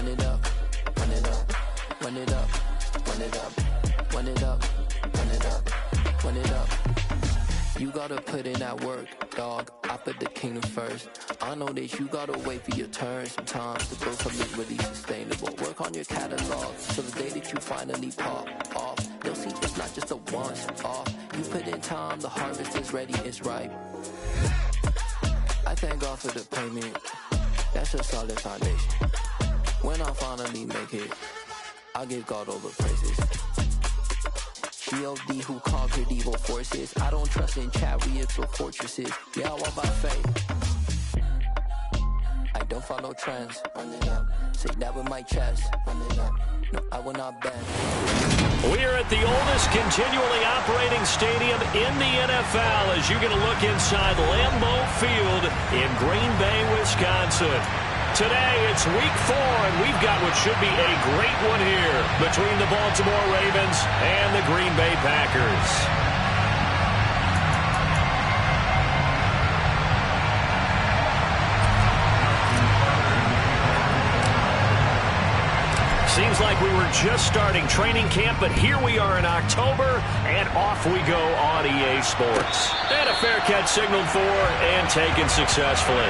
it up, run it up, run it up, run it up, run it up, run it up, run it up. You gotta put in that work, dog. I put the kingdom first. I know that you gotta wait for your turn sometimes to build something really sustainable. Work on your catalog so the day that you finally pop off, they'll see it's not just a once off. You put in time, the harvest is ready, it's ripe. I thank God for the payment. That's a solid foundation. When I finally make it, I give God all the praises. G.O.D. who conquered evil forces. I don't trust in chariots or fortresses. Yeah, I walk by faith. I don't follow trends. Run it up. Say that with my chest. Run it up. No, I will not bend. We are at the oldest continually operating stadium in the NFL as you get a look inside Lambeau Field in Green Bay, Wisconsin. Today, it's week 4, and we've got what should be a great one here between the Baltimore Ravens and the Green Bay Packers. Seems like we were just starting training camp, but here we are in October, and off we go on EA Sports. And a fair catch signaled for and taken successfully.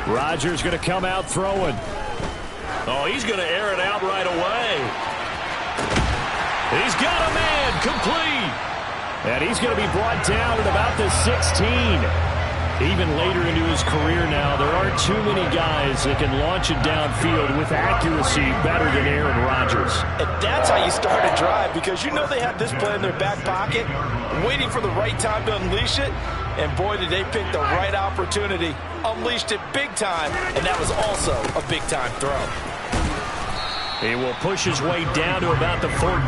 Rodgers going to come out throwing. Oh, he's going to air it out right away. He's got a man complete. And he's going to be brought down at about the 16. Even later into his career now, there aren't too many guys that can launch it downfield with accuracy better than Aaron Rodgers. And that's how you start a drive, because you know they have this play in their back pocket, waiting for the right time to unleash it. And boy, did they pick the right opportunity. Unleashed it big time, and that was also a big-time throw. He will push his way down to about the 14.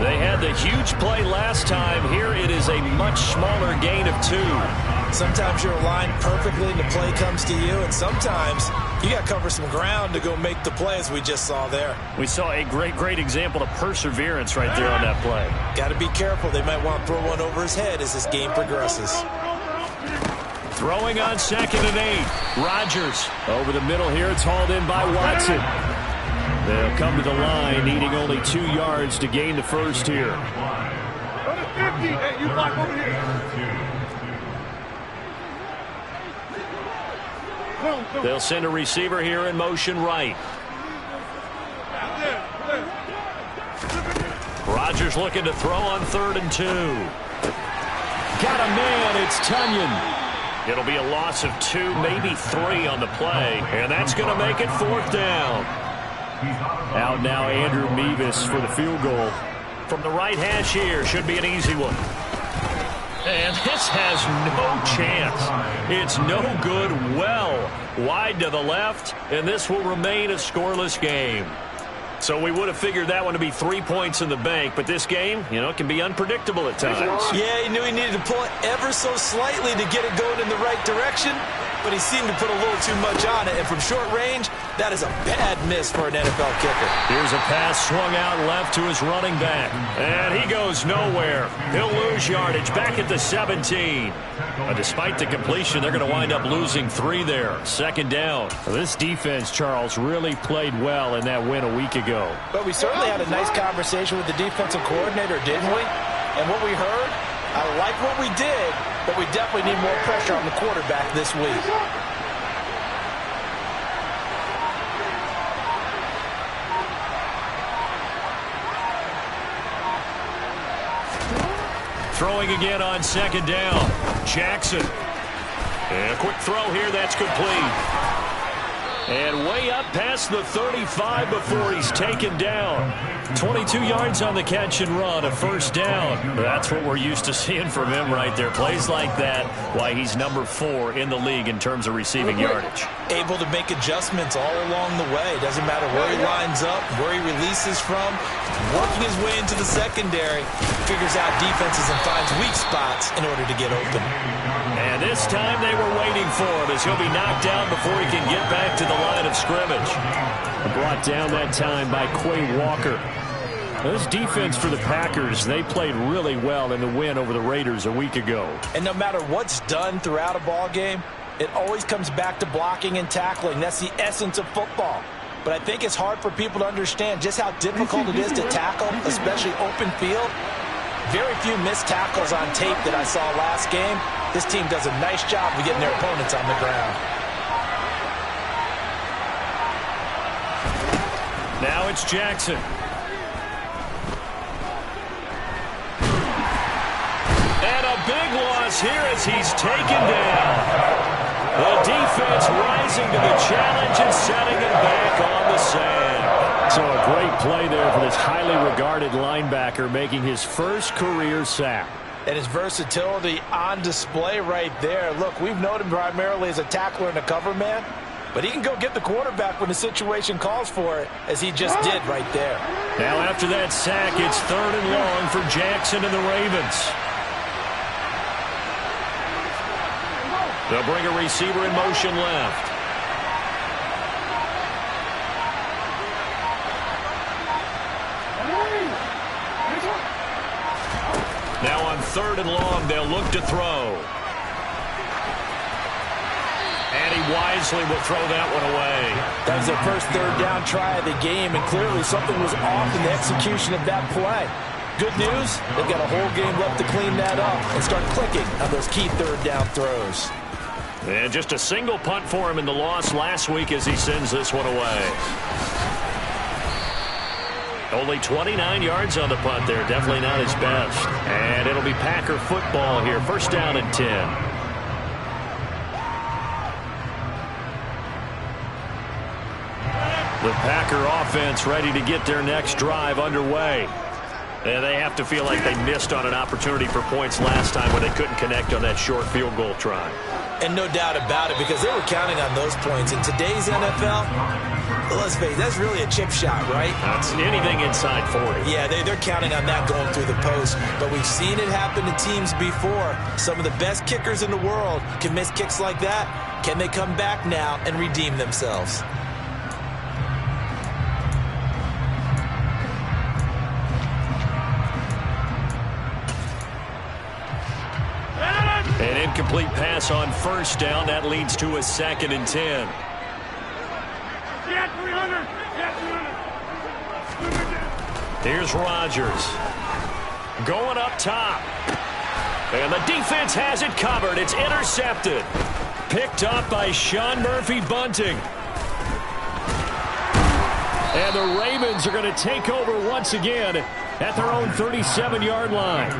They had the huge play last time. Here it is a much smaller gain of 2. Sometimes you're aligned perfectly and the play comes to you, and sometimes you got to cover some ground to go make the play, as we just saw there. We saw a great example of perseverance right there on that play. Got to be careful. They might want to throw one over his head as this game progresses. Throwing on 2nd and 8. Rodgers over the middle here. It's hauled in by Watson. They'll come to the line, needing only 2 yards to gain the first here. They'll send a receiver here in motion right. Rodgers looking to throw on 3rd and 2. Got a man. It's Tunyon. It'll be a loss of 2, maybe 3 on the play, and that's going to make it 4th down. Out now, Andrew Mevis for the field goal. From the right hash here, should be an easy one. And this has no chance. It's no good, well wide to the left, and this will remain a scoreless game. So we would have figured that one to be 3 points in the bank, but this game, it can be unpredictable at times. Yeah, he knew he needed to pull it ever so slightly to get it going in the right direction, but he seemed to put a little too much on it, and from short range, that is a bad miss for an NFL kicker. Here's a pass swung out left to his running back, and he goes nowhere. He'll lose yardage back at the 17. But despite the completion, they're going to wind up losing 3 there. 2nd down. This defense, Charles, really played well in that win a week ago. But we certainly had a nice conversation with the defensive coordinator, didn't we? And what we heard, I like what we did, but we definitely need more pressure on the quarterback this week. Throwing again on 2nd down. Jackson. And a quick throw here, that's complete. And way up past the 35 before he's taken down. 22 yards on the catch and run, a first down. That's what we're used to seeing from him right there. Plays like that, why he's number 4 in the league in terms of receiving yardage. Able to make adjustments all along the way. Doesn't matter where he lines up, where he releases from. Working his way into the secondary. Figures out defenses and finds weak spots in order to get open. And this time they were waiting for him as he'll be knocked down before he can get back to the line of scrimmage. Brought down that time by Quay Walker. This defense for the Packers, they played really well in the win over the Raiders a week ago. And no matter what's done throughout a ball game, it always comes back to blocking and tackling. That's the essence of football. But I think it's hard for people to understand just how difficult it is to tackle, especially open field. Very few missed tackles on tape that I saw last game. This team does a nice job of getting their opponents on the ground. Now it's Jackson. And a big loss here as he's taken down. The defense rising to the challenge and setting him back on the sand. So a great play there for this highly regarded linebacker making his first career sack. And his versatility on display right there. Look, we've known him primarily as a tackler and a cover man, but he can go get the quarterback when the situation calls for it, as he just did right there. Now after that sack, it's 3rd and long for Jackson and the Ravens. They'll bring a receiver in motion left. Now on 3rd and long, they'll look to throw. And he wisely will throw that one away. That was their first 3rd down try of the game, and clearly something was off in the execution of that play. Good news, they've got a whole game left to clean that up and start clicking on those key 3rd down throws. And just a single punt for him in the loss last week as he sends this one away. Only 29 yards on the punt there. Definitely not his best. And it'll be Packer football here. 1st down and 10. The Packer offense ready to get their next drive underway. And they have to feel like they missed on an opportunity for points last time when they couldn't connect on that short field goal try. And no doubt about it, because they were counting on those points. In today's NFL, let's face it, that's really a chip shot, right? That's anything inside 40. Yeah, they're counting on that going through the post. But we've seen it happen to teams before. Some of the best kickers in the world can miss kicks like that. Can they come back now and redeem themselves? An incomplete pass on 1st down. That leads to a 2nd and 10. Here's Rodgers. Going up top. And the defense has it covered. It's intercepted. Picked up by Sean Murphy-Bunting. And the Ravens are going to take over once again at their own 37-yard line.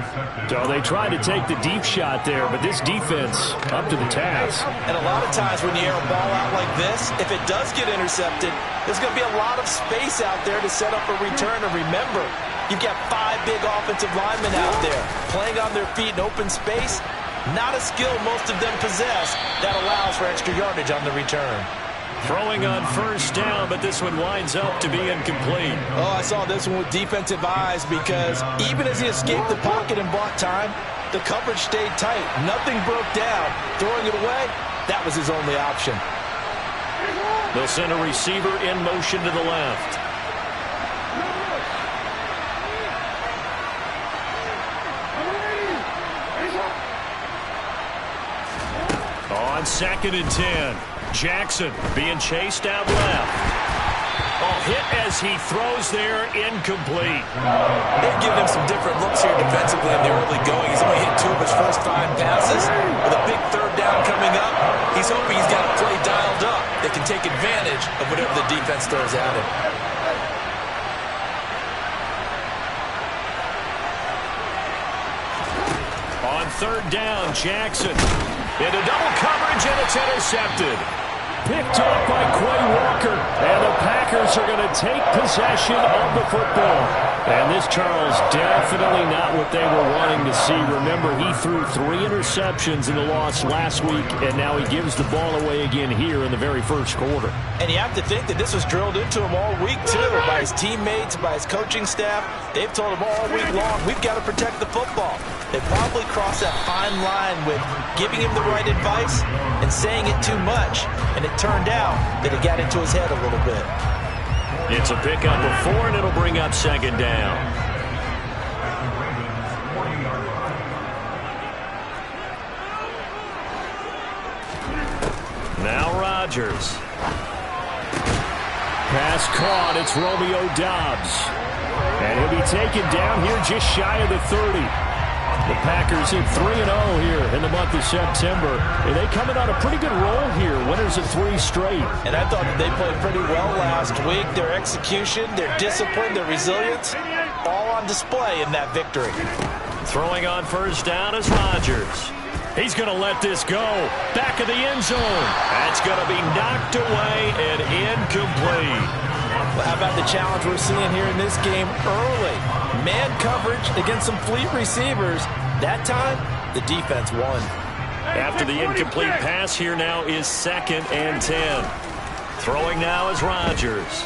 So they tried to take the deep shot there, but this defense up to the task. And a lot of times when you air a ball out like this, if it does get intercepted, there's going to be a lot of space out there to set up a return. And remember, you've got 5 big offensive linemen out there playing on their feet in open space. Not a skill most of them possess that allows for extra yardage on the return. Throwing on 1st down, but this one winds up to be incomplete. Oh, I saw this one with defensive eyes, because even as he escaped the pocket and bought time, the coverage stayed tight. Nothing broke down. Throwing it away, that was his only option. They'll send a receiver in motion to the left. On 2nd and 10. Jackson being chased out left. Oh, hit as he throws there, incomplete. They've given him some different looks here defensively in the early going. He's only hit 2 of his first 5 passes. With a big 3rd down coming up, he's hoping he's got a play dialed up that can take advantage of whatever the defense throws at him. On 3rd down, Jackson into double coverage, and it's intercepted. Picked off by Quay Walker. And the Packers are going to take possession of the football. And this, Charles, definitely not what they were wanting to see. Remember, he threw 3 interceptions in the loss last week, and now he gives the ball away again here in the very first quarter. And you have to think that this was drilled into him all week, too, by his teammates, by his coaching staff. They've told him all week long, we've got to protect the football. They probably crossed that fine line with giving him the right advice and saying it too much. And it turned out that it got into his head a little bit. It's a pickup of 4, and it'll bring up second down. Now Rodgers. Pass caught. It's Romeo Doubs. And he'll be taken down here just shy of the 30. The Packers hit 3-0 here in the month of September. And they coming on a pretty good roll here. Winners of 3 straight. And I thought that they played pretty well last week. Their execution, their discipline, their resilience, all on display in that victory. Throwing on first down is Rodgers. He's going to let this go. Back of the end zone. That's going to be knocked away and incomplete. Well, how about the challenge we're seeing here in this game early? Man coverage against some fleet receivers. That time, the defense won. After the incomplete pass, here now is 2nd and 10. Throwing now is Rodgers.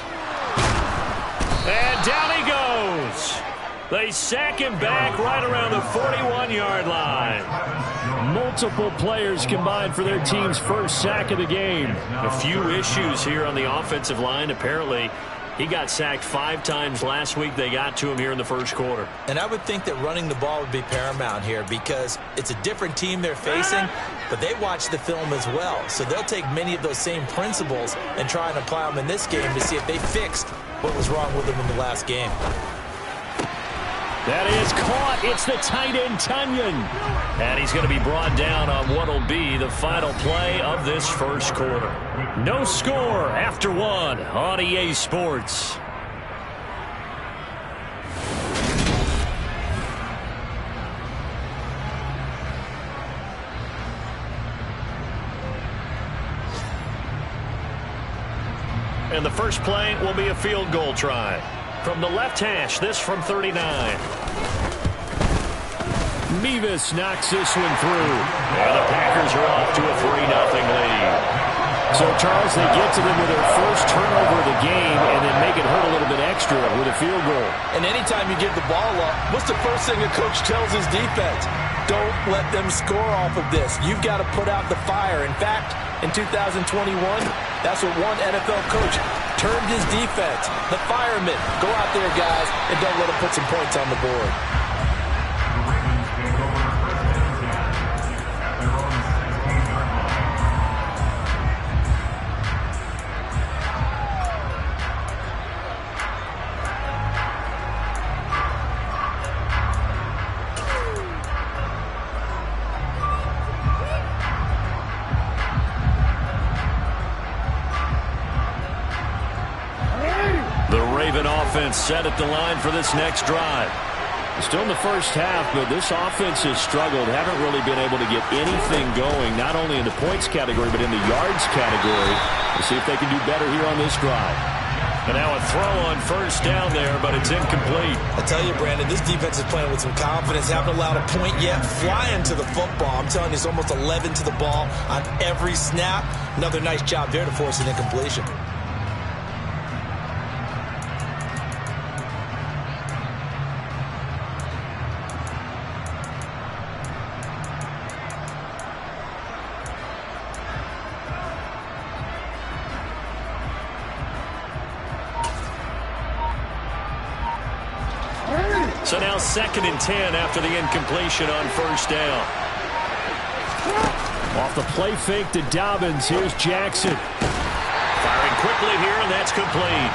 And down he goes. They sack him back right around the 41-yard line. Multiple players combined for their team's first sack of the game. A few issues here on the offensive line. Apparently, he got sacked 5 times last week. They got to him here in the first quarter. And I would think that running the ball would be paramount here because it's a different team they're facing, but they watch the film as well. So they'll take many of those same principles and try and apply them in this game to see if they fixed what was wrong with them in the last game. That is caught. It's the tight end, Tunyon. And he's going to be brought down on what will be the final play of this first quarter. No score after 1 on EA Sports. And the first play will be a field goal try. From the left hash, this from 39. Mevis knocks this one through. And the Packers are off to a 3-0 lead. So, Charles, they get to them with their first turnover of the game and then make it hurt a little bit extra with a field goal. And anytime you give the ball up, what's the first thing a coach tells his defense? Don't let them score off of this. You've got to put out the fire. In fact, in 2021, that's what one NFL coach termed his defense. The firemen. Go out there, guys, and don't let them put some points on the board. Offense set at the line for this next drive. Still in the first half, but this offense has struggled. Haven't really been able to get anything going, not only in the points category, but in the yards category. We'll see if they can do better here on this drive. And now a throw on first down there, but it's incomplete. I tell you, Brandon, this defense is playing with some confidence. Haven't allowed a point yet. Flying to the football. I'm telling you, it's almost 11 to the ball on every snap. Another nice job there to force an incompletion. So now 2nd and 10 after the incompletion on first down. Off the play fake to Dobbins. Here's Jackson. Firing quickly here, and that's complete.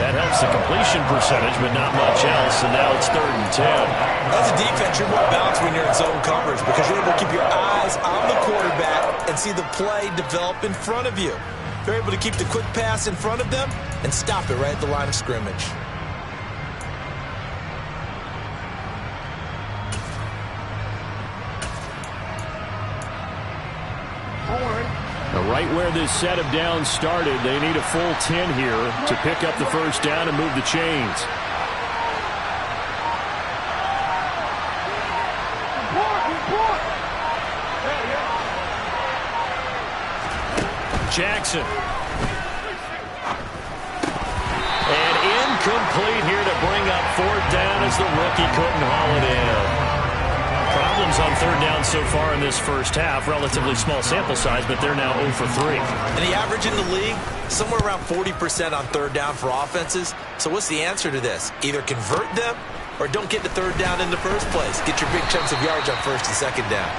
That helps the completion percentage, but not much else, and now it's 3rd and 10. As a defense, you're more balanced when you're in zone coverage because you're able to keep your eyes on the quarterback and see the play develop in front of you. You're able to keep the quick pass in front of them and stop it right at the line of scrimmage. Right where this set of downs started, they need a full 10 here to pick up the first down and move the chains. Jackson. And incomplete here to bring up fourth down as the rookie couldn't haul it in. Problems on third down so far in this first half. Relatively small sample size, but they're now 0 for 3. And the average in the league, somewhere around 40% on third down for offenses. So what's the answer to this? Either convert them or don't get the third down in the first place. Get your big chunks of yards on first and second down.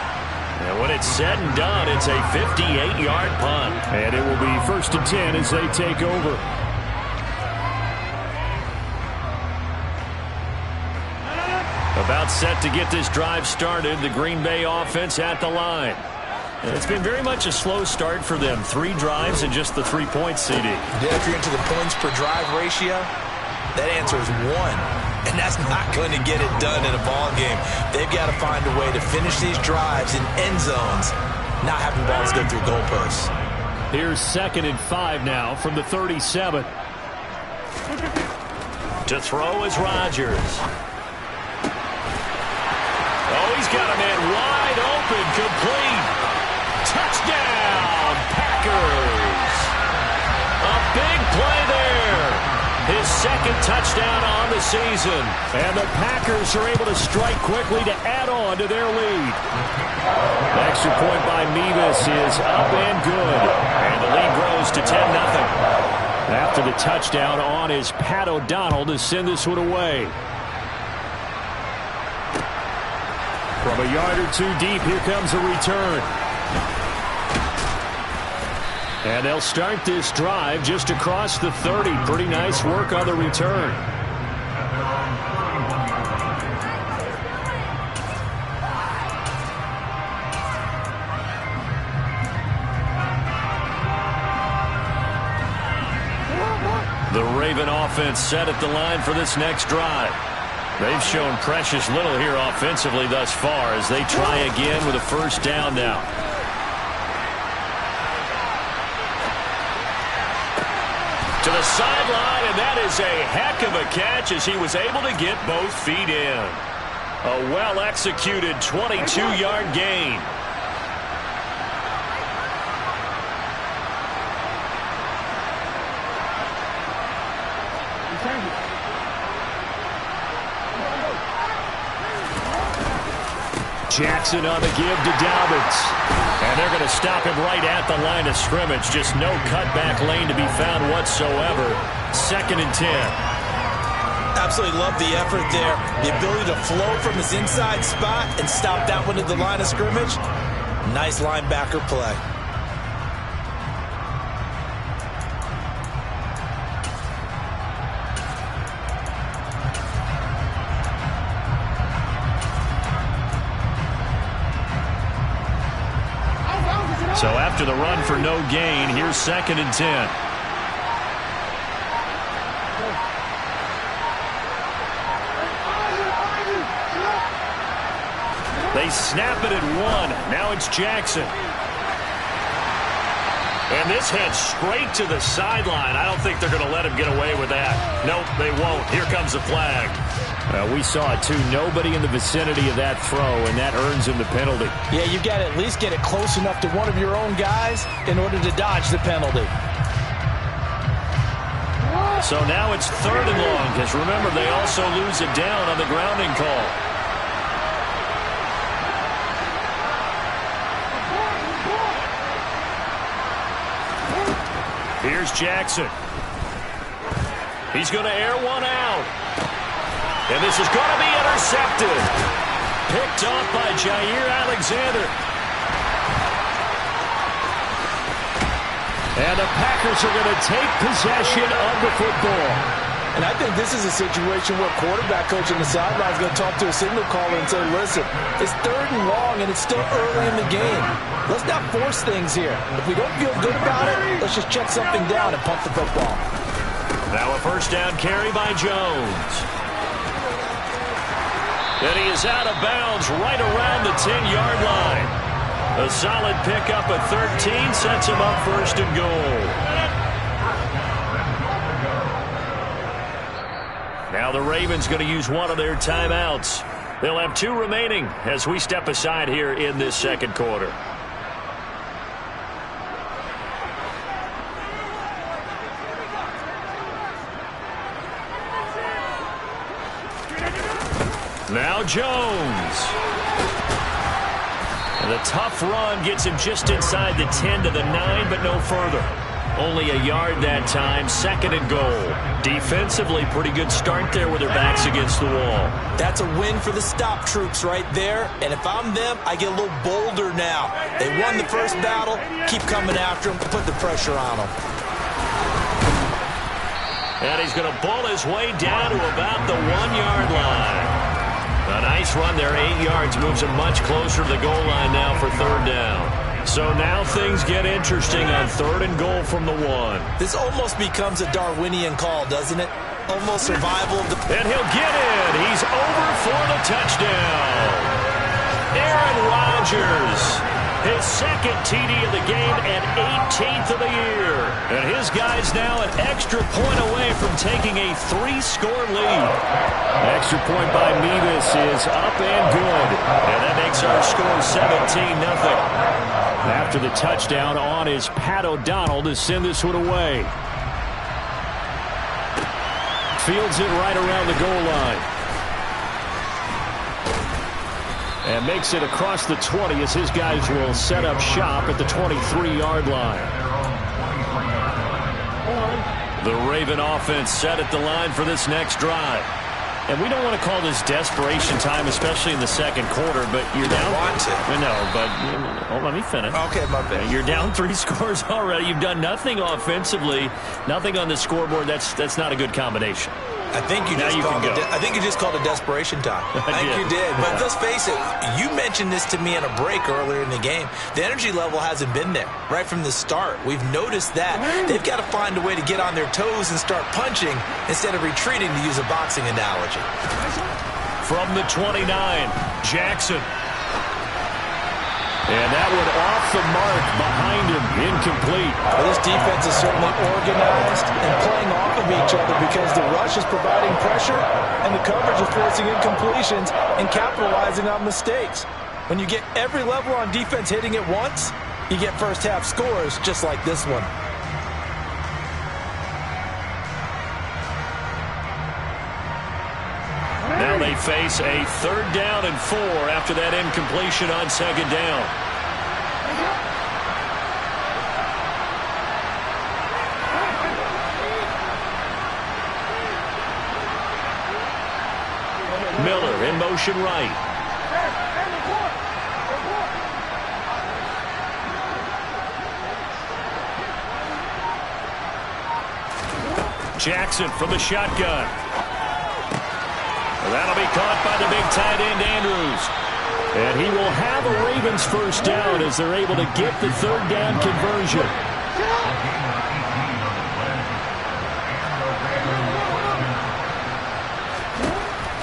And when it's said and done, it's a 58-yard punt. And it will be 1st and 10 as they take over. About set to get this drive started. The Green Bay offense at the line. And it's been very much a slow start for them. 3 drives and just the 3 points, CD. Yeah, if you're into the points per drive ratio, that answer is 1. And that's not going to get it done in a ball game. They've got to find a way to finish these drives in end zones, not having balls go through goalposts. Here's 2nd and 5 now from the 37. To throw is Rodgers. Oh, he's got a man wide open, complete. Touchdown, Packers. A big play there. His 2nd touchdown on the season. And the Packers are able to strike quickly to add on to their lead. The extra point by Mevis is up and good. And the lead grows to 10-0. After the touchdown on is Pat O'Donnell to send this one away. From a yard or 2 deep, here comes a return. And they'll start this drive just across the 30. Pretty nice work on the return. The Raven offense set at the line for this next drive. They've shown precious little here offensively thus far as they try again with a first down now. To the sideline, and that is a heck of a catch as he was able to get both feet in. A well-executed 22-yard gain. Jackson on the give to Dalvins. And they're going to stop him right at the line of scrimmage. Just no cutback lane to be found whatsoever. 2nd and 10. Absolutely love the effort there. The ability to flow from his inside spot and stop that one at the line of scrimmage. Nice linebacker play. So after the run for no gain, here's 2nd and 10. They snap it at 1. Now it's Jackson. And this heads straight to the sideline. I don't think they're going to let him get away with that. Nope, they won't. Here comes the flag. We saw it, too. Nobody in the vicinity of that throw, and that earns him the penalty. Yeah, you've got to at least get it close enough to one of your own guys in order to dodge the penalty. So now it's 3rd and long, because remember, they also lose it down on the grounding call. Here's Jackson. He's going to air one out. And this is going to be intercepted. Picked off by Jair Alexander. And the Packers are going to take possession of the football. And I think this is a situation where quarterback coach on the sideline is going to talk to a signal caller and say, listen, it's 3rd and long and it's still early in the game. Let's not force things here. If we don't feel good about it, let's just check something down and punt the football. Now a first down carry by Jones. And he is out of bounds right around the 10-yard line. A solid pickup of 13 sets him up first and goal. Now the Ravens going to use one of their timeouts. They'll have 2 remaining as we step aside here in this second quarter. Now Jones. And the tough run gets him just inside the 10 to the 9, but no further. Only a yard that time, second and goal. Defensively, pretty good start there with their backs against the wall. That's a win for the stop troops right there. And if I'm them, I get a little bolder now. They won the first battle. Keep coming after them. Put the pressure on them. And he's going to bull his way down to about the 1-yard line. A nice run there, 8 yards, moves him much closer to the goal line now for third down. So now things get interesting on third and goal from the 1. This almost becomes a Darwinian call, doesn't it? Almost survival of the... And he'll get in. He's over for the touchdown. Aaron Rodgers, his second TD of the game and 18th of the year. And his guy's now an extra point away from taking a 3-score lead. Extra point by Mevis is up and good. And that makes our score 17-0. After the touchdown on is Pat O'Donnell to send this one away. Fields it right around the goal line. And makes it across the 20 as his guys will set up shop at the 23-yard line. The Raven offense set at the line for this next drive. And we don't want to call this desperation time, especially in the second quarter, but you're down. Want to. No, but let me finish. Okay, my bad. You're down 3 scores already. You've done nothing offensively, nothing on the scoreboard. That's not a good combination. I think you just called it desperation time. I think you did. But let's face it, you mentioned this to me in a break earlier in the game. The energy level hasn't been there right from the start. We've noticed that. They've got to find a way to get on their toes and start punching instead of retreating, to use a boxing analogy. From the 29, Jackson. And that one off the mark behind him, incomplete. Well, this defense is certainly organized and playing off of each other because the rush is providing pressure and the coverage is forcing incompletions and capitalizing on mistakes. When you get every level on defense hitting at once, you get first half scores just like this one. Now they face a 3rd down and 4 after that incompletion on 2nd down. Miller in motion right. Jackson from the shotgun. That'll be caught by the big tight end, Andrews. And he will have a Ravens first down as they're able to get the 3rd down conversion.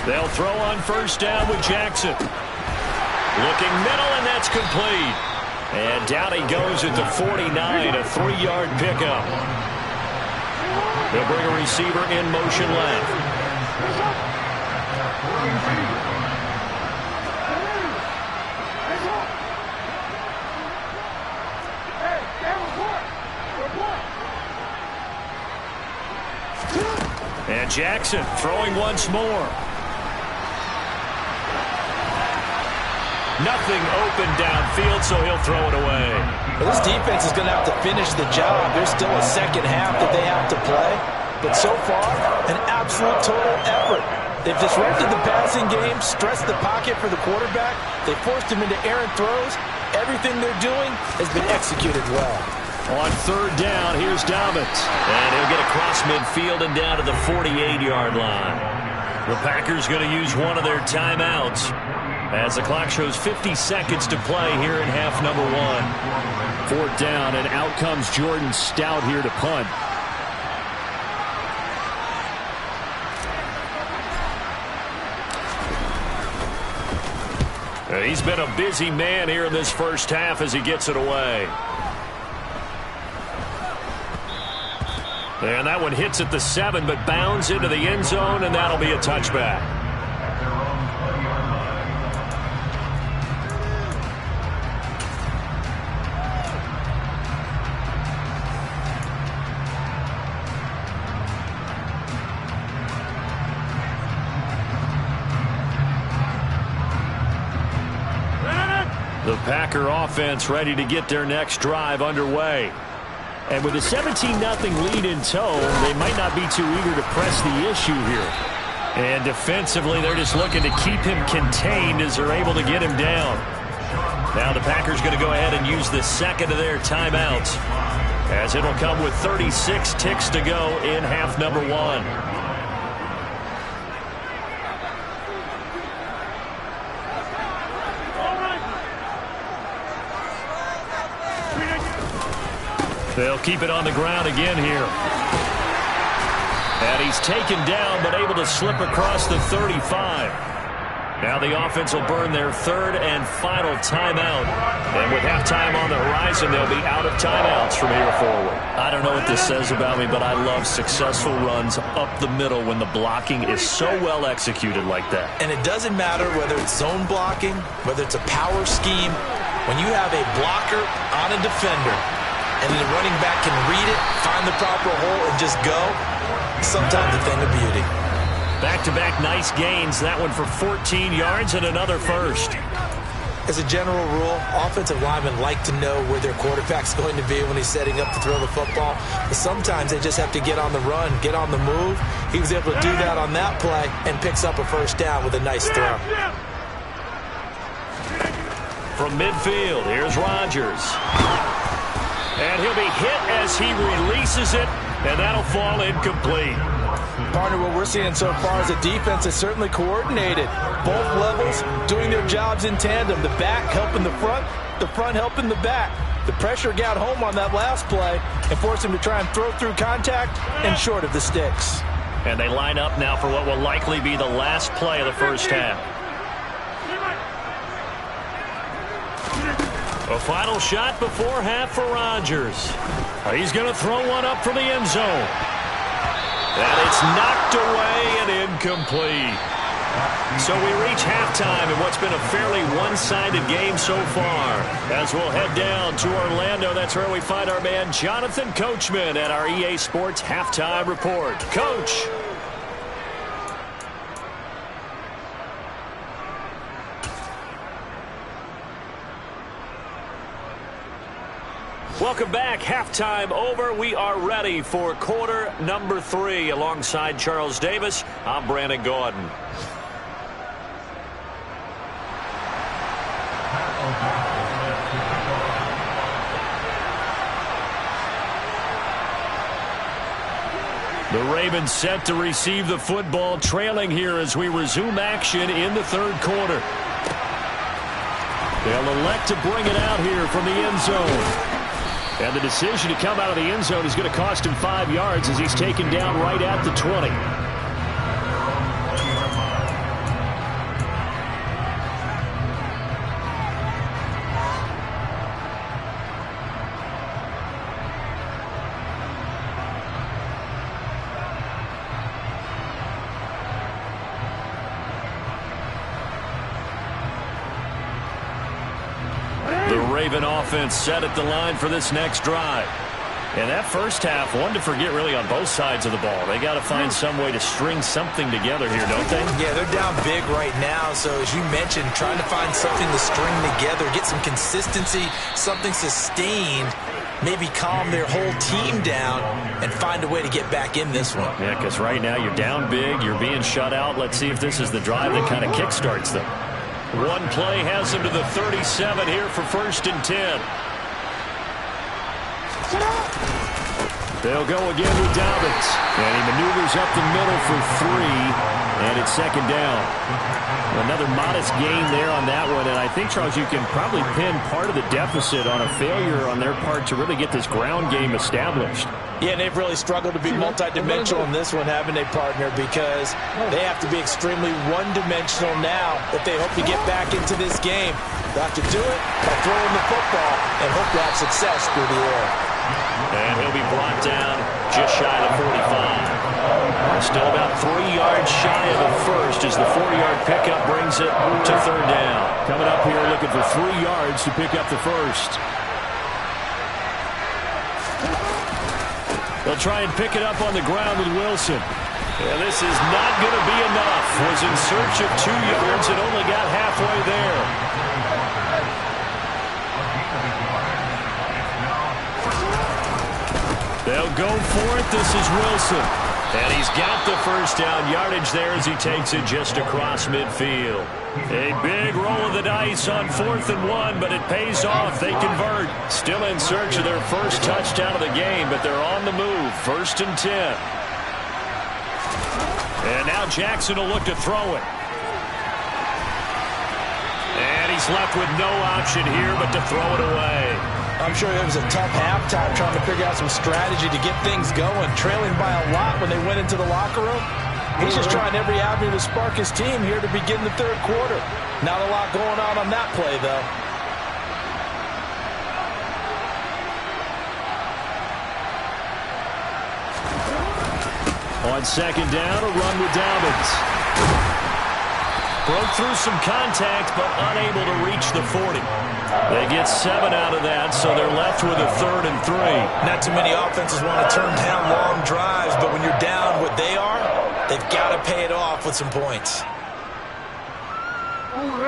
They'll throw on first down with Jackson. Looking middle, and that's complete. And down he goes at the 49, a 3-yard pickup. They'll bring a receiver in motion left. And Jackson throwing once more. Nothing open downfield, so he'll throw it away. Well, this defense is going to have to finish the job. There's still a second half that they have to play. But so far, an absolute total effort. They've disrupted the passing game, stressed the pocket for the quarterback. They forced him into errant throws. Everything they're doing has been executed well. On 3rd down, here's Dobbins. And he'll get across midfield and down to the 48-yard line. The Packers going to use one of their timeouts as the clock shows 50 seconds to play here in half number 1. 4th down, and out comes Jordan Stout here to punt. He's been a busy man here in this first half as he gets it away. And that one hits at the 7, but bounds into the end zone, and that'll be a touchback. The Packer offense ready to get their next drive underway. And with a 17-0 lead in tow, they might not be too eager to press the issue here. And defensively, they're just looking to keep him contained as they're able to get him down. Now the Packers going to go ahead and use the second of their timeouts, as it'll come with 36 ticks to go in half number 1. They'll keep it on the ground again here. And he's taken down, but able to slip across the 35. Now the offense will burn their third and final timeout. And with halftime on the horizon, they'll be out of timeouts from here forward. I don't know what this says about me, but I love successful runs up the middle when the blocking is so well executed like that. And it doesn't matter whether it's zone blocking, whether it's a power scheme. When you have a blocker on a defender, and the running back can read it, find the proper hole, and just go, sometimes a thing of beauty. Back-to-back nice gains. That one for 14 yards and another first. As a general rule, offensive linemen like to know where their quarterback's going to be when he's setting up to throw the football. But sometimes they just have to get on the run, get on the move. He was able to do that on that play and picks up a first down with a nice throw. From midfield, here's Rodgers. And he'll be hit as he releases it, and that'll fall incomplete. Partner, what we're seeing so far is the defense is certainly coordinated. Both levels doing their jobs in tandem. The back helping the front helping the back. The pressure got home on that last play and forced him to try and throw through contact and short of the sticks. And they line up now for what will likely be the last play of the first half. A final shot before half for Rodgers. He's going to throw one up from the end zone. And it's knocked away and incomplete. So we reach halftime in what's been a fairly one-sided game so far. As we'll head down to Orlando, that's where we find our man Jonathan Coachman at our EA Sports Halftime Report. Coach. Welcome back. Halftime over. We are ready for quarter number 3. Alongside Charles Davis, I'm Brandon Gordon. The Ravens set to receive the football, trailing here as we resume action in the third quarter. They'll elect to bring it out here from the end zone. And the decision to come out of the end zone is going to cost him 5 yards as he's taken down right at the 20. Raven offense set at the line for this next drive. And that first half, one to forget really on both sides of the ball. They got to find some way to string something together here, don't they? Yeah, they're down big right now. So as you mentioned, trying to find something to string together, get some consistency, something sustained, maybe calm their whole team down and find a way to get back in this one. Yeah, because right now you're down big, you're being shut out. Let's see if this is the drive that kind of kickstarts them. One play has him to the 37 here for 1st and 10. They'll go again with Dobbins. And he maneuvers up the middle for 3, and it's second down. Another modest gain there on that one, and I think, Charles, you can probably pin part of the deficit on a failure on their part to really get this ground game established. Yeah, and they've really struggled to be multidimensional in this one, haven't they, partner? Because they have to be extremely one-dimensional now if they hope to get back into this game. They'll have to do it by throwing the football and hope to have success through the air. And he'll be brought down just shy of 45. Still about 3 yards shy of the first as the 4-yard pickup brings it to third down. Coming up here looking for 3 yards to pick up the first. They'll try and pick it up on the ground with Wilson. And this is not going to be enough. Was in search of 2 yards and only got halfway there. They'll go for it. This is Wilson. And he's got the first down yardage there as he takes it just across midfield. A big roll of the dice on 4th and 1, but it pays off. They convert. Still in search of their first touchdown of the game, but they're on the move. 1st and 10. And now Jackson will look to throw it. And he's left with no option here but to throw it away. I'm sure it was a tough halftime trying to figure out some strategy to get things going, trailing by a lot when they went into the locker room. He's just trying every avenue to spark his team here to begin the third quarter. Not a lot going on that play, though. On second down, a run with Dobbins. Broke through some contact, but unable to reach the 40. They get 7 out of that, so they're left with a 3rd and 3. Not too many offenses want to turn down long drives, but when you're down what they are, they've got to pay it off with some points.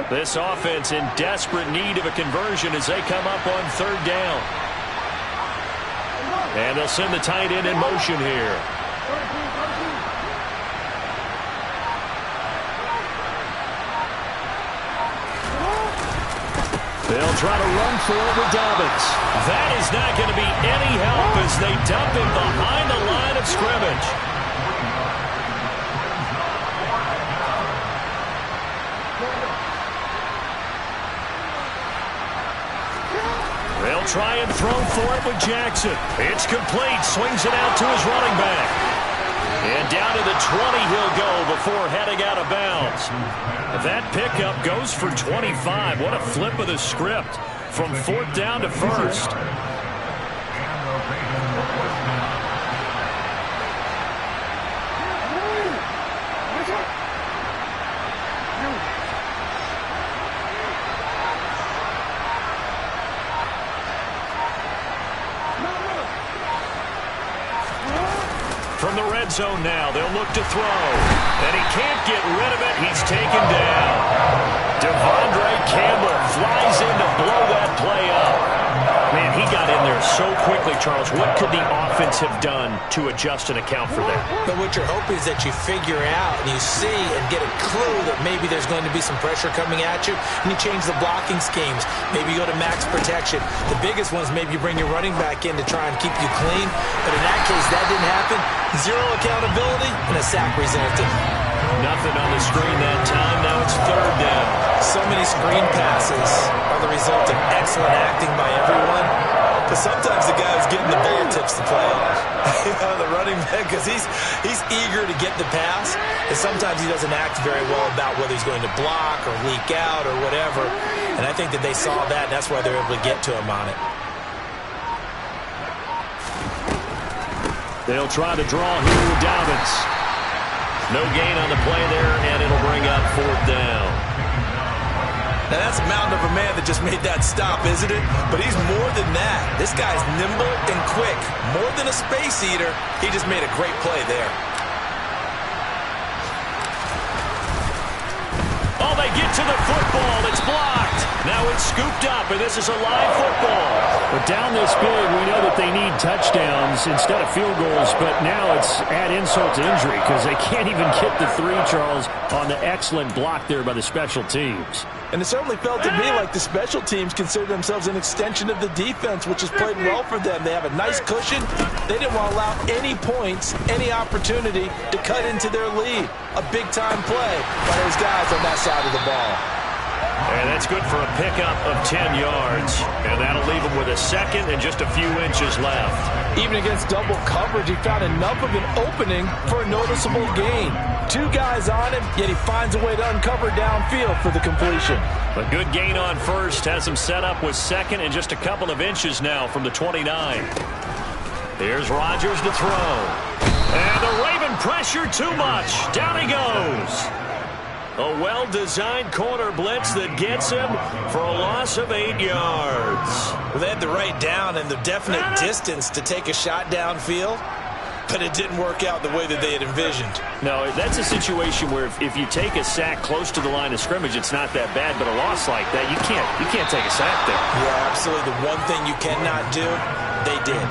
This offense in desperate need of a conversion as they come up on 3rd down. And they'll send the tight end in motion here. They'll try to run for it with Dobbins. That is not going to be any help as they dump him behind the line of scrimmage. They'll try and throw for it with Jackson. It's complete. Swings it out to his running back. And down to the 20 he'll go before heading out of bounds. That pickup goes for 25. What a flip of the script from 4th down to 1st. From the red zone now, they'll look to throw. And he can't get rid of it. He's taken down. Devondre Campbell flies in to blow that play up. Man, he got in there so quickly, Charles. What could the offense have done to adjust and account for that? But what you're hoping is that you figure out and you see and get a clue that maybe there's going to be some pressure coming at you, and you change the blocking schemes. Maybe you go to max protection. The biggest one is maybe you bring your running back in to try and keep you clean. But in that case, that didn't happen. 0 accountability, and a sack resulted. Nothing on the screen that time. Now it's 3rd down. So many screen passes are the result of excellent acting by everyone. But sometimes the guy who's getting the ball tips the play off. The running back, because he's eager to get the pass. And sometimes he doesn't act very well about whether he's going to block or leak out or whatever. And I think that they saw that, and that's why they're able to get to him on it. They'll try to draw here with Dobbins. No gain on the play there, and it'll bring up 4th down. Now, that's a mountain of a man that just made that stop, isn't it? But he's more than that. This guy's nimble and quick. More than a space eater, he just made a great play there. Oh, they get to the football. It's blocked. Now it's scooped up, and this is a live football. But down this big, we know that they need touchdowns instead of field goals, but now it's add insult to injury because they can't even get the 3, Charles, on the excellent block there by the special teams. And it certainly felt to me like the special teams consider themselves an extension of the defense, which has played well for them. They have a nice cushion. They didn't want to allow any points, any opportunity to cut into their lead. A big-time play by those guys on that side of the ball. And that's good for a pickup of 10 yards. And that'll leave him with a second and just a few inches left. Even against double coverage, he found enough of an opening for a noticeable gain. 2 guys on him, yet he finds a way to uncover downfield for the completion. A good gain on first has him set up with second and just a couple of inches now from the 29. Here's Rodgers to throw. And the Raven pressure too much. Down he goes. A well-designed corner blitz that gets him for a loss of 8 yards. Well, they had the right down and the definite distance to take a shot downfield, but it didn't work out the way that they had envisioned. No, that's a situation where if you take a sack close to the line of scrimmage, it's not that bad, but a loss like that, you can't take a sack there. Yeah, absolutely. The one thing you cannot do, they did.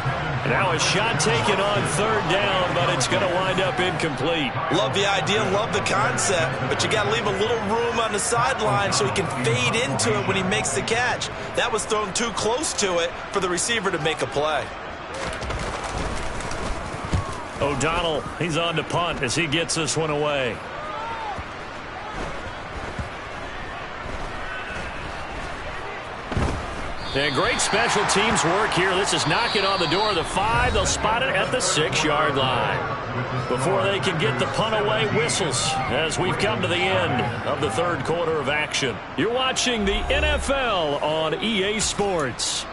Now a shot taken on third down, but it's going to wind up incomplete. Love the idea, love the concept, but you got to leave a little room on the sideline so he can fade into it when he makes the catch. That was thrown too close to it for the receiver to make a play. O'Donnell, he's on to punt as he gets this one away. And great special teams work here. This is knocking on the door of the 5. They'll spot it at the 6-yard line. Before they can get the punt away, whistles as we've come to the end of the third quarter of action. You're watching the NFL on EA Sports.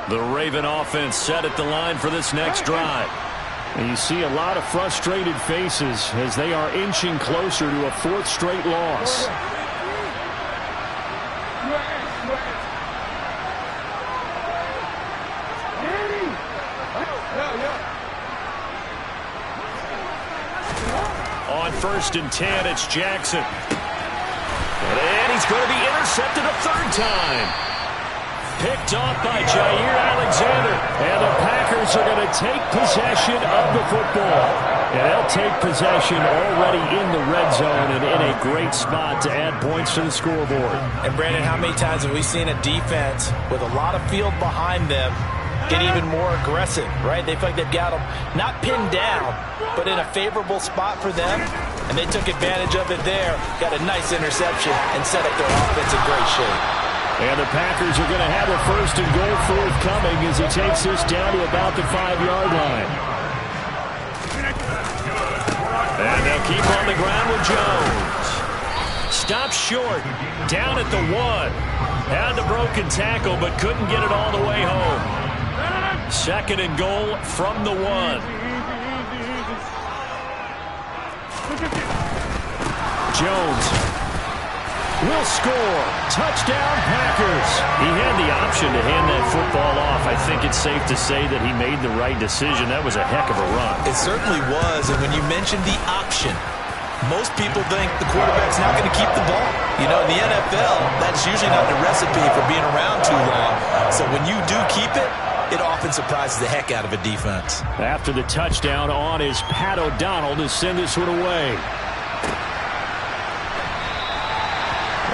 The Raven offense set at the line for this next drive. And you see a lot of frustrated faces as they are inching closer to a 4th straight loss. On 1st and 10, it's Jackson. And he's going to be intercepted a 3rd time. Picked off by Jair Alexander. And the Packers are going to take possession of the football. And they'll take possession already in the red zone and in a great spot to add points to the scoreboard. And Brandon, how many times have we seen a defense with a lot of field behind them get even more aggressive, right? They feel like they've got them not pinned down, but in a favorable spot for them. And they took advantage of it there, got a nice interception, and set up their offense in great shape. And the Packers are going to have a 1st and goal forthcoming as he takes this down to about the 5-yard line. And they'll keep on the ground with Jones. Stops short, down at the 1. Had the broken tackle, but couldn't get it all the way home. 2nd and goal from the 1. Jones will score. Touchdown, Packers. He had the option to hand that football off. I think it's safe to say that he made the right decision. That was a heck of a run. It certainly was, and when you mentioned the option, most people think the quarterback's not going to keep the ball. You know, in the NFL, that's usually not the recipe for being around too long. So when you do keep it, it often surprises the heck out of a defense. After the touchdown, on is Pat O'Donnell to send this one away.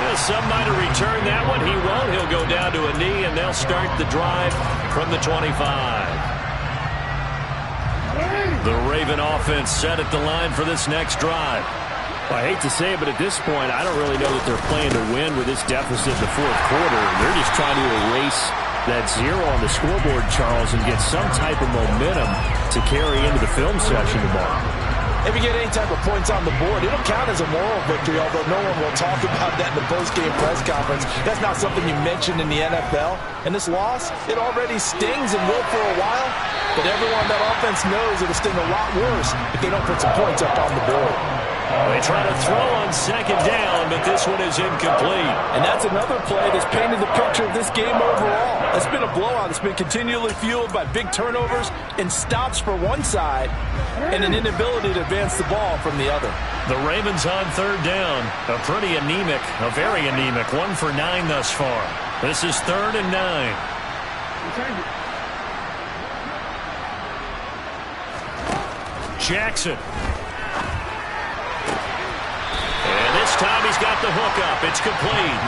Well, some might have returned that one. He won't. He'll go down to a knee, and they'll start the drive from the 25. The Raven offense set at the line for this next drive. Well, I hate to say it, but at this point, I don't really know that they're playing to win with this deficit in the 4th quarter. They're just trying to erase that 0 on the scoreboard, Charles, and get some type of momentum to carry into the film session tomorrow. If you get any type of points on the board, it'll count as a moral victory, although no one will talk about that in the post-game press conference. That's not something you mentioned in the NFL. And this loss, it already stings and will for a while, but everyone on that offense knows it'll sting a lot worse if they don't put some points up on the board. They try to throw on 2nd down, but this one is incomplete. And that's another play that's painted the picture of this game overall. It's been a blowout. It's been continually fueled by big turnovers and stops for one side and an inability to advance the ball from the other. The Ravens on 3rd down. A pretty anemic, a very anemic, 1 for 9 thus far. This is 3rd and 9. This time he's got the hook up. It's complete.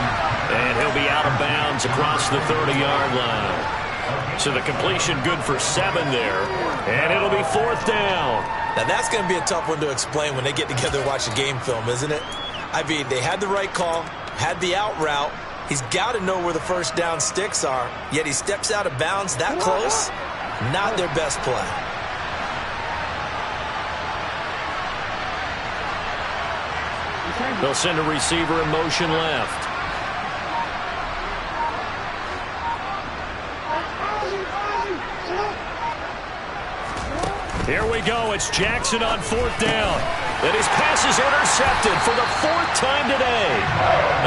And he'll be out of bounds across the 30-yard line. So the completion good for 7 there. And it'll be 4th down. Now that's going to be a tough one to explain when they get together and watch a game film, isn't it? I mean, they had the right call, had the out route. He's got to know where the first down sticks are, yet he steps out of bounds that close. Not their best play. They'll send a receiver in motion left. Here we go. It's Jackson on 4th down. And his pass is intercepted for the 4th time today.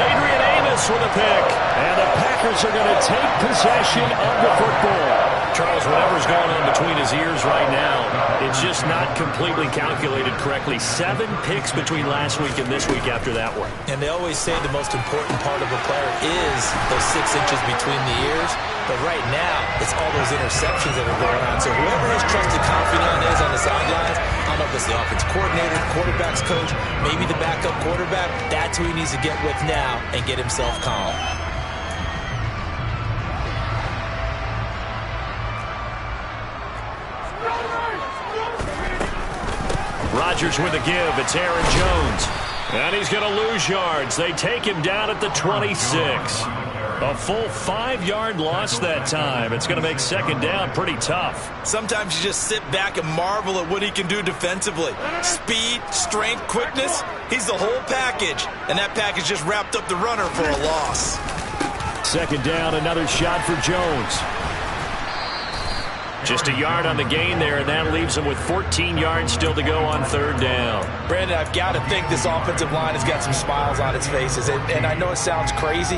Adrian Amos with a pick. And the Packers are going to take possession of the football. Charles, whatever's going on between his ears right now, it's just not completely calculated correctly. 7 picks between last week and this week after that one. And they always say the most important part of a player is those 6 inches between the ears. But right now, it's all those interceptions that are going on. So whoever his trusted confidant is on the sidelines, I don't know if it's the offense coordinator, quarterback's coach, maybe the backup quarterback, that's who he needs to get with now and get himself calm. Rodgers with a give. It's Aaron Jones. And he's going to lose yards. They take him down at the 26. A full 5-yard loss that time. It's going to make 2nd down pretty tough. Sometimes you just sit back and marvel at what he can do defensively. Speed, strength, quickness. He's the whole package. And that package just wrapped up the runner for a loss. 2nd down, another shot for Jones. Just a yard on the gain there, and that leaves him with 14 yards still to go on 3rd down. Brandon, I've got to think this offensive line has got some smiles on its faces. And I know it sounds crazy,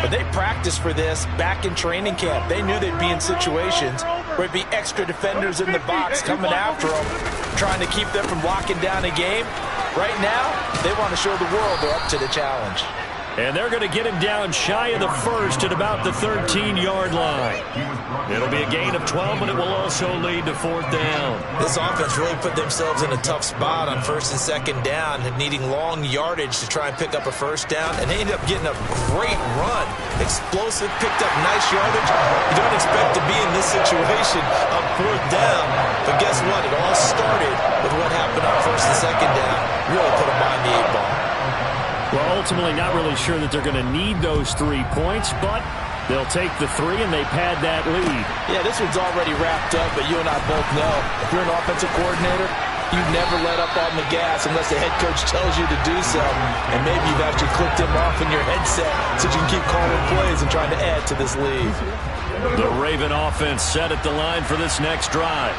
but they practiced for this back in training camp. They knew they'd be in situations where it'd be extra defenders in the box coming after them, trying to keep them from locking down a game. Right now, they want to show the world they're up to the challenge. And they're going to get him down shy of the 1st at about the 13-yard line. It'll be a gain of 12, but it will also lead to 4th down. This offense really put themselves in a tough spot on 1st and 2nd down, needing long yardage to try and pick up a 1st down, and they ended up getting a great run. Explosive, picked up nice yardage. You don't expect to be in this situation on 4th down, but guess what? It all started with what happened on 1st and 2nd down. Really put them behind the 8 ball. Well, ultimately not really sure that they're going to need those 3 points, but they'll take the 3 and they pad that lead. Yeah, this one's already wrapped up, but you and I both know if you're an offensive coordinator, you never let up on the gas unless the head coach tells you to do so. And maybe you've actually clicked him off in your headset so you can keep calling plays and trying to add to this lead. The Raven offense set at the line for this next drive.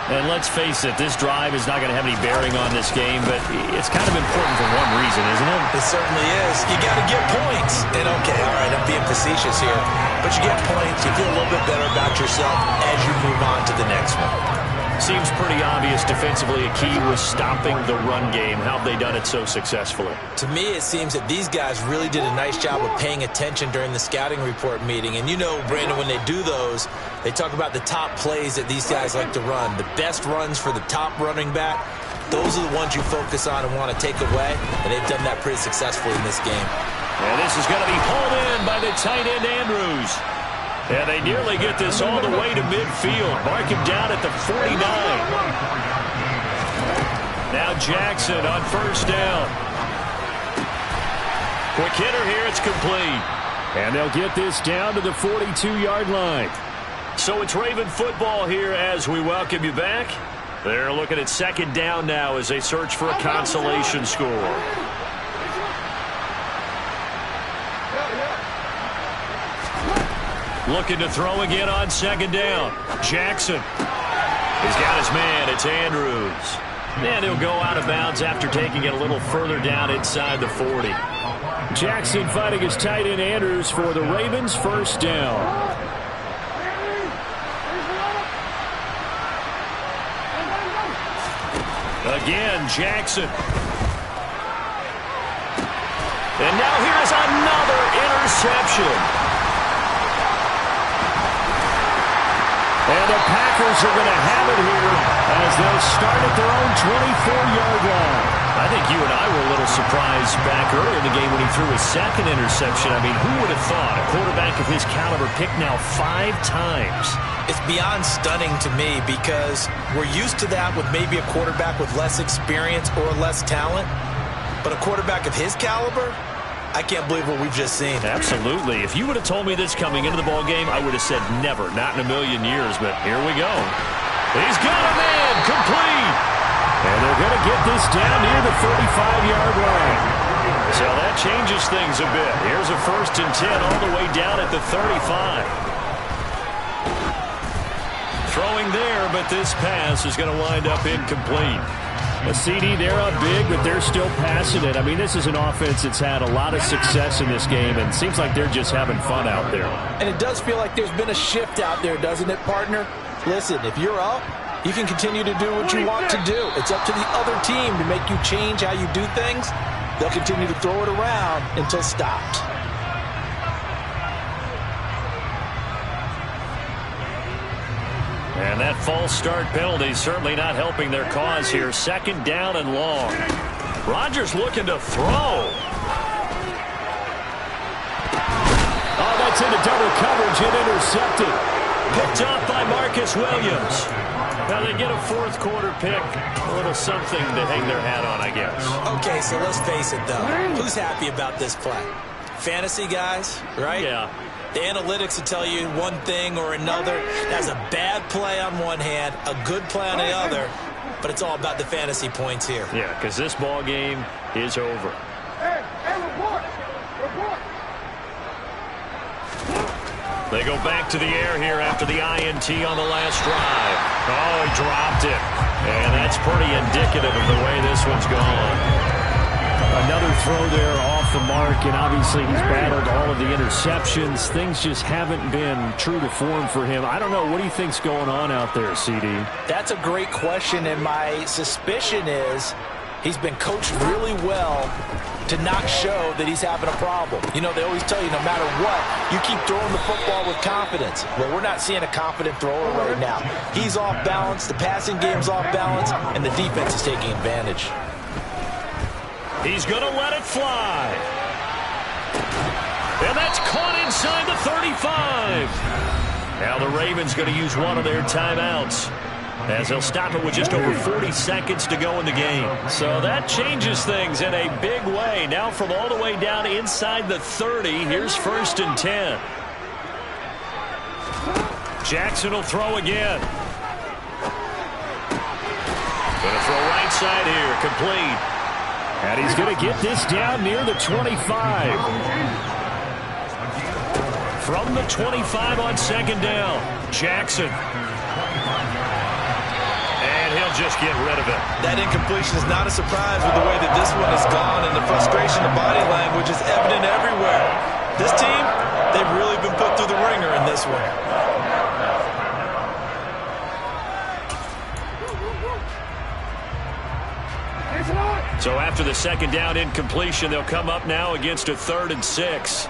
And let's face it, this drive is not going to have any bearing on this game, but it's kind of important for one reason, isn't it? It certainly is. You got to get points. And okay, all right, I'm being facetious here, but you get points, you feel a little bit better about yourself as you move on to the next one. Seems pretty obvious defensively a key was stopping the run game. How have they done it so successfully? To me, it seems that these guys really did a nice job of paying attention during the scouting report meeting. And you know, Brandon, when they do those, they talk about the top plays that these guys like to run. The best runs for the top running back, those are the ones you focus on and want to take away. And they've done that pretty successfully in this game. And this is going to be hauled in by the tight end Andrews. And they nearly get this all the way to midfield. Mark him down at the 49. Now Jackson on 1st down. Quick hitter here, it's complete. And they'll get this down to the 42-yard line. So it's Raven football here as we welcome you back. They're looking at 2nd down now as they search for a consolation score. Looking to throw again on 2nd down. Jackson. He's got his man. It's Andrews. And he'll go out of bounds after taking it a little further down inside the 40. Jackson fighting his tight end Andrews for the Ravens' 1st down. Again, Jackson. And now here's another interception. And the Packers are going to have it here as they'll start at their own 24-yard line. I think you and I were a little surprised back early in the game when he threw his second interception. I mean, who would have thought a quarterback of his caliber picked now 5 times? It's beyond stunning to me because we're used to that with maybe a quarterback with less experience or less talent. But a quarterback of his caliber, I can't believe what we've just seen. Absolutely. If you would have told me this coming into the ball game, I would have said never, not in a million years. But here we go. He's got a man, complete. And they're going to get this down near the 35-yard line. So that changes things a bit. Here's a 1st and 10 all the way down at the 35. Throwing there, but this pass is going to wind up incomplete. A CD, they're up big, but they're still passing it. I mean, this is an offense that's had a lot of success in this game, and it seems like they're just having fun out there. And it does feel like there's been a shift out there, doesn't it, partner? Listen, if you're up, you can continue to do what you want to do. It's up to the other team to make you change how you do things. They'll continue to throw it around until stopped. And that false start penalty certainly not helping their cause here. 2nd down and long. Rodgers looking to throw. Oh, that's into double coverage and intercepted. Picked up by Marcus Williams. Now they get a 4th quarter pick. A little something to hang their hat on, I guess. Okay, so let's face it, though. Who's happy about this play? Fantasy guys, right? Yeah. The analytics will tell you one thing or another. That's a bad play on one hand, a good play on the other, but it's all about the fantasy points here. Yeah, because this ball game is over. They go back to the air here after the INT on the last drive. Oh, he dropped it. And that's pretty indicative of the way this one's gone. Another throw there off the mark, and obviously he's battled all of the interceptions. Things just haven't been true to form for him. I don't know. What do you think's going on out there, CD? That's a great question, and my suspicion is he's been coached really well to not show that he's having a problem. You know, they always tell you no matter what, you keep throwing the football with confidence. Well, we're not seeing a confident thrower right now. He's off balance, the passing game's off balance, and the defense is taking advantage. He's going to let it fly. And that's caught inside the 35. Now the Ravens going to use one of their timeouts, as they'll stop it with just over 40 seconds to go in the game. So that changes things in a big way. Now from all the way down inside the 30, here's 1st and 10. Jackson will throw again. Going to throw right side here, complete. And he's going to get this down near the 25. From the 25 on 2nd down, Jackson. And he'll just get rid of it. That incompletion is not a surprise with the way that this one has gone, and the frustration of body language is evident everywhere. This team, they've really been put through the ringer in this one. So after the 2nd down incompletion, they'll come up now against a 3rd and 6.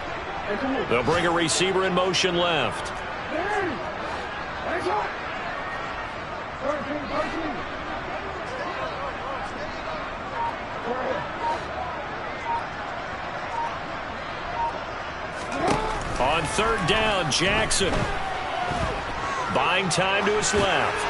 They'll bring a receiver in motion left. On 3rd down, Jackson. Buying time to his left.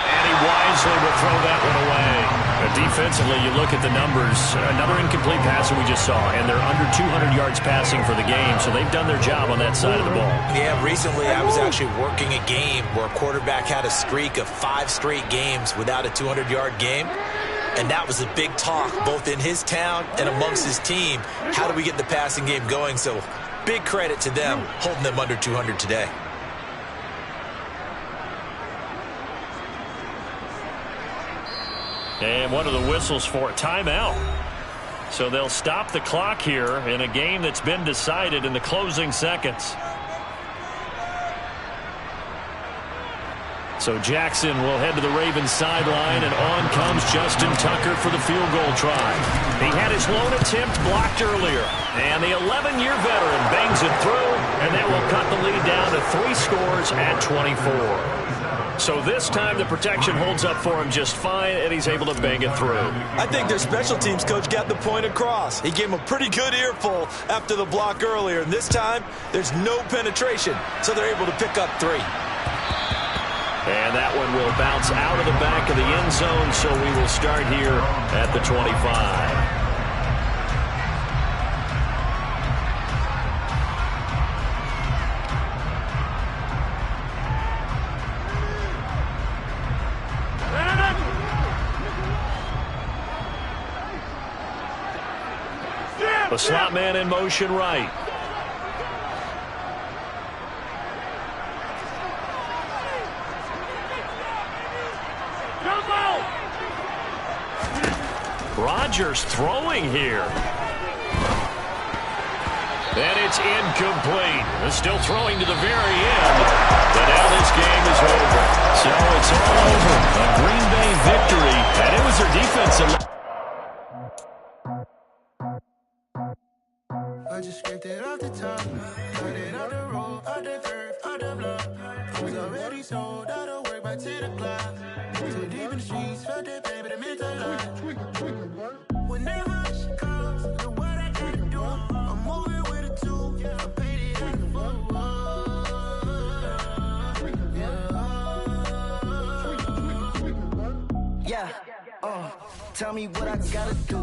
And he wisely will throw that one away. Defensively, you look at the numbers. Another incomplete pass that we just saw, and they're under 200 yards passing for the game, so they've done their job on that side of the ball. Yeah, recently I was actually working a game where a quarterback had a streak of 5 straight games without a 200-yard game, and that was a big talk both in his town and amongst his team. How do we get the passing game going? So big credit to them holding them under 200 today. And what are the whistles for? Timeout. So they'll stop the clock here in a game that's been decided in the closing seconds. So Jackson will head to the Ravens sideline, and on comes Justin Tucker for the field goal try. He had his lone attempt blocked earlier, and the 11-year veteran bangs it through, And that will cut the lead down to 3 scores at 24. So this time the protection holds up for him just fine, and he's able to bang it through. I think their special teams coach got the point across. He gave him a pretty good earful after the block earlier, and this time there's no penetration, so they're able to pick up 3. And that one will bounce out of the back of the end zone, so we will start here at the 25. The slot man in motion right. Rodgers throwing here. And it's incomplete. They're still throwing to the very end. But now this game is over. So it's all over. A Green Bay victory. And it was their defense. I just scraped it off the top, cut it out the road, out the turf, out the block. I was already sold out of work by 10 o'clock. Too deep in the streets, felt that pain, but it meant a lot. Whenever she calls, the what I gotta do, I'm moving with a 2. I paid it out the road. Yeah, tell me what I gotta do.